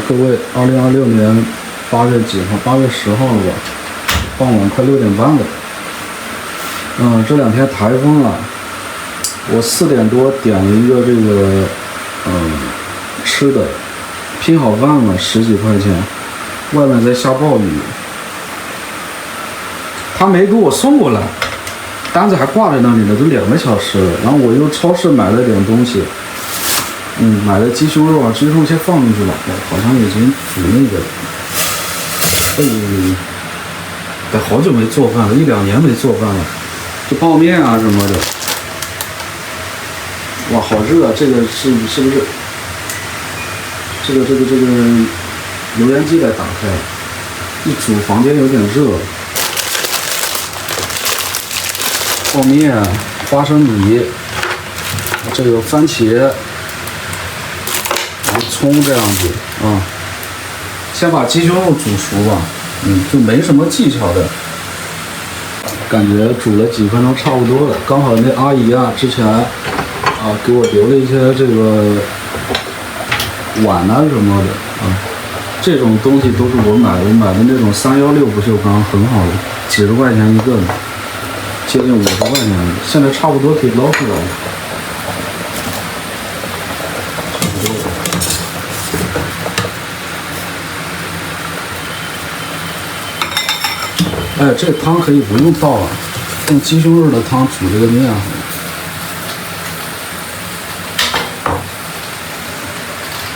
各位，2026年8月几号？8月10号了吧？傍晚快6点半了。这两天台风啊，我4点多点了一个这个吃的，拼好饭了10几块钱，外面在下暴雨，他没给我送过来，单子还挂在那里呢，都2个小时了。然后我又超市买了点东西。买了鸡胸肉啊，鸡胸肉先放进去了，好像已经煮那个了。得好久没做饭了，1、2年没做饭了，就泡面啊什么的。哇，好热啊！这个是不是？这个油烟机得打开，一煮房间有点热。泡面、花生米，这个番茄。葱这样子啊，先把鸡胸肉煮熟吧，就没什么技巧的，感觉煮了几分钟差不多了。刚好那阿姨啊，之前给我留了一些这个碗啊什么的这种东西都是我买的那种316不锈钢，很好的，几十块钱一个呢，接近50块钱，现在差不多可以捞出来了。这汤可以不用倒啊，用鸡胸肉的汤煮这个面。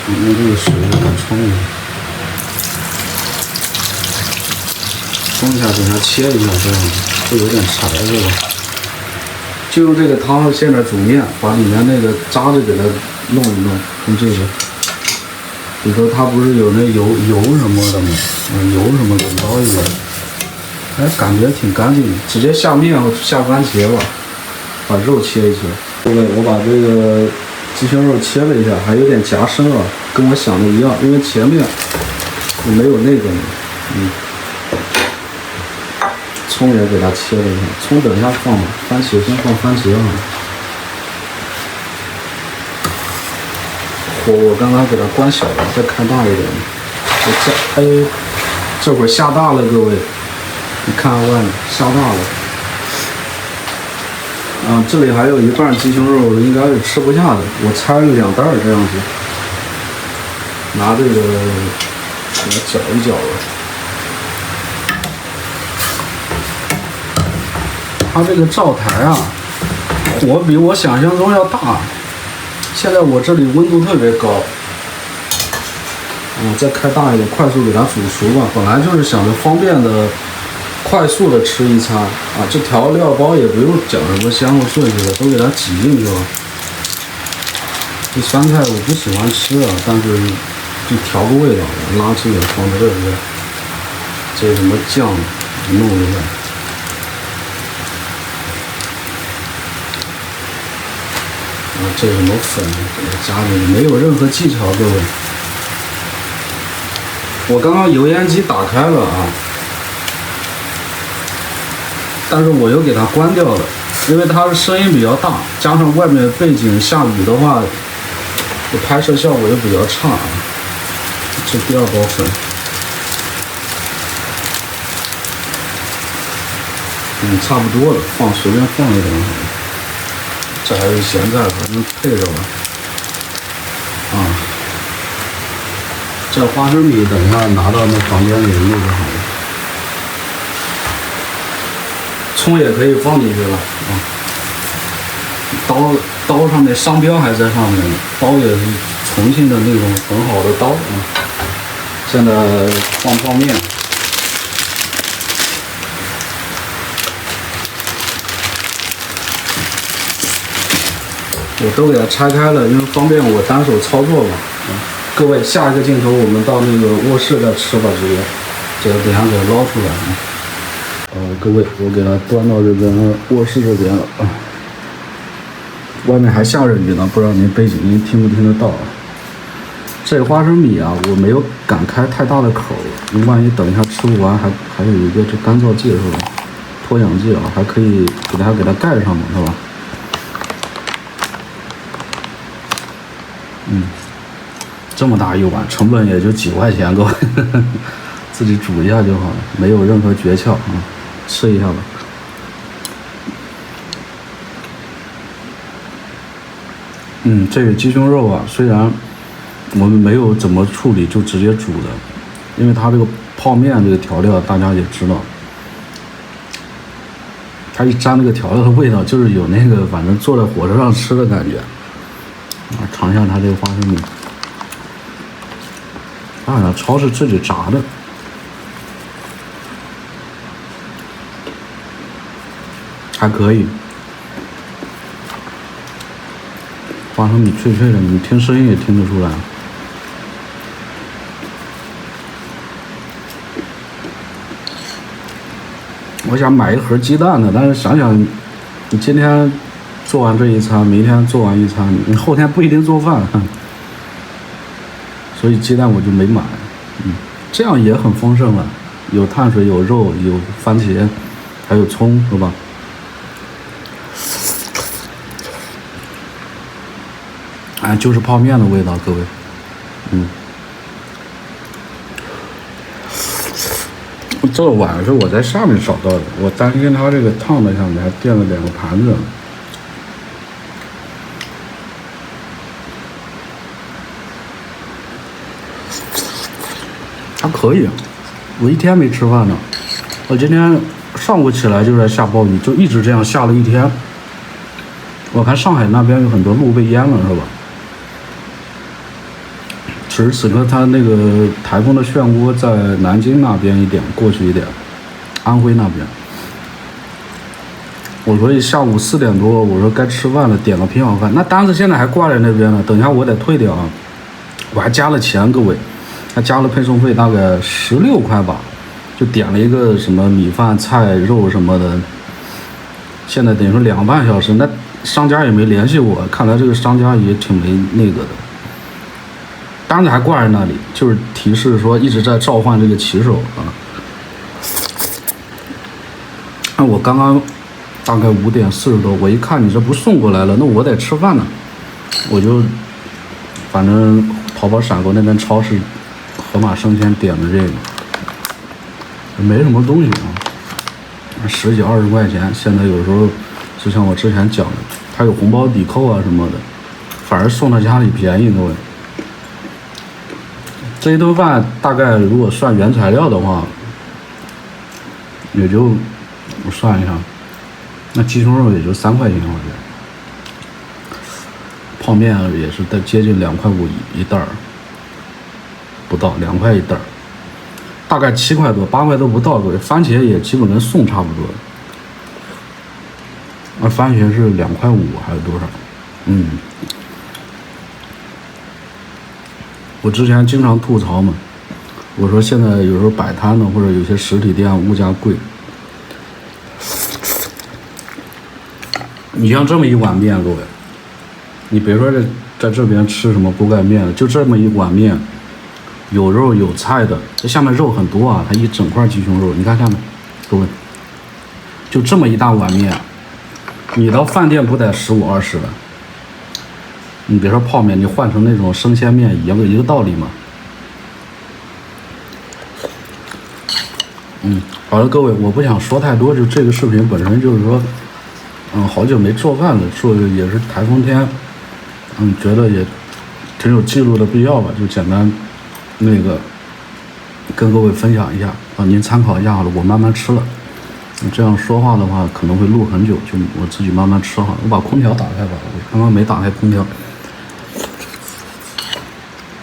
用这个水给它冲一下，等下切一下，这样会有点柴是吧？就用这个汤现在煮面，把里面那个渣子给它弄一弄，用这个里头它不是有那油什么的吗？油什么的捞一捞。感觉挺干净的，直接下面或下番茄吧，把肉切一切。各位，我把这个鸡胸肉切了一下，还有点夹生啊，跟我想的一样，因为前面我没有那个呢。葱也给它切了一下，葱等一下放吧，番茄先放番茄啊。火我刚刚给它关小了，再开大一点。这会儿下大了，各位。你看外面下大了，这里还有一半鸡胸肉，应该是吃不下的，我拆了2袋这样子，拿这个给它搅一搅了。它这个灶台啊，比我想象中要大，现在我这里温度特别高。再开大一点，快速给它煮熟吧。本来就是想着方便的。快速的吃一餐这调料包也不用讲什么先后顺序的，都给它挤进去了。这酸菜我不喜欢吃但是就调个味道，垃圾也放在这里，这什么酱弄一下，这什么粉给它加进去，没有任何技巧，各位。我刚刚油烟机打开了但是我又给它关掉了，因为它的声音比较大，加上外面背景下雨的话，拍摄效果又比较差这第2包粉，差不多了，随便放一点。这还有咸菜，反正配着吧。这花生米等一下拿到那房间里弄就好了。葱也可以放进去了刀上面商标还在上面呢，刀也是重庆的那种很好的刀现在放泡面，我都给它拆开了，因为方便我单手操作嘛。各位，下一个镜头我们到那个卧室再吃吧，直接等下给它捞出来各位，我给它端到这边卧室这边了外面还下着雨呢，不知道您背景音听不听得到这个花生米我没有敢开太大的口，万一等一下吃不完，还有一个这干燥剂是吧？脱氧剂还可以给它盖上嘛，是吧？这么大一碗，成本也就几块钱，各位，自己煮一下就好了，没有任何诀窍啊，吃一下吧。这个鸡胸肉啊，虽然我们没有怎么处理，就直接煮的，因为它这个泡面这个调料大家也知道，它一沾那个调料的味道，就是有那个反正坐在火车上吃的感觉。尝一下它这个花生米，超市自己炸的，还可以。花生米脆脆的，你听声音也听得出来。我想买一盒鸡蛋的，但是想想，你今天做完这一餐，明天做完一餐，你后天不一定做饭，所以鸡蛋我就没买。这样也很丰盛了，有碳水，有肉，有番茄，还有葱，是吧？就是泡面的味道，各位。这个碗是我在下面找到的，我担心它这个烫的上面还垫了2个盘子。还可以，我一天没吃饭呢。我今天上午起来就在下暴雨，就一直这样下了一天。我看上海那边有很多路被淹了，是吧？此时此刻，它那个台风的漩涡在南京那边一点，过去一点，安徽那边。我所以下午4点多，我说该吃饭了，点个平好饭。那单子现在还挂在那边呢，等一下我得退掉啊。我还加了钱，各位，还加了配送费，大概16块吧，就点了一个什么米饭、菜、肉什么的。现在等于说2个半小时，那商家也没联系我，看来这个商家也挺没那个的。单子还挂在那里，就是提示说一直在召唤这个骑手啊。那我刚刚大概5点40多，我一看你这不送过来了，那我得吃饭呢，我就反正淘宝闪购那边超市盒马生鲜点的这个，没什么东西啊，10几20块钱。现在有时候就像我之前讲的，它有红包抵扣啊什么的，反而送到家里便宜，各位。这一顿饭大概如果算原材料的话，也就我算一下，那鸡胸肉也就3块钱好像，泡面也是在接近2块5一袋儿，不到2块一袋儿，大概7块多8块都不到，各位。番茄也基本跟送差不多，番茄是2块5还是多少？我之前经常吐槽嘛，我说现在有时候摆摊的或者有些实体店物价贵。你像这么一碗面，各位，你别说在这边吃什么锅盖面，就这么一碗面，有肉有菜的，这下面肉很多啊，它一整块鸡胸肉，你看下面，各位，就这么一大碗面，你到饭店不得15、20了？你别说泡面，你换成那种生鲜面一个道理嘛。好了，各位，我不想说太多，就这个视频本身就是说，好久没做饭了，做也是台风天，觉得也挺有记录的必要吧，就简单那个跟各位分享一下啊，您参考一下好了，我慢慢吃了。这样说话的话可能会录很久，就我自己慢慢吃好了。我把空调打开吧，我刚刚没打开空调。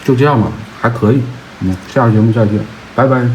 就这样吧，还可以。下个节目再见，拜拜。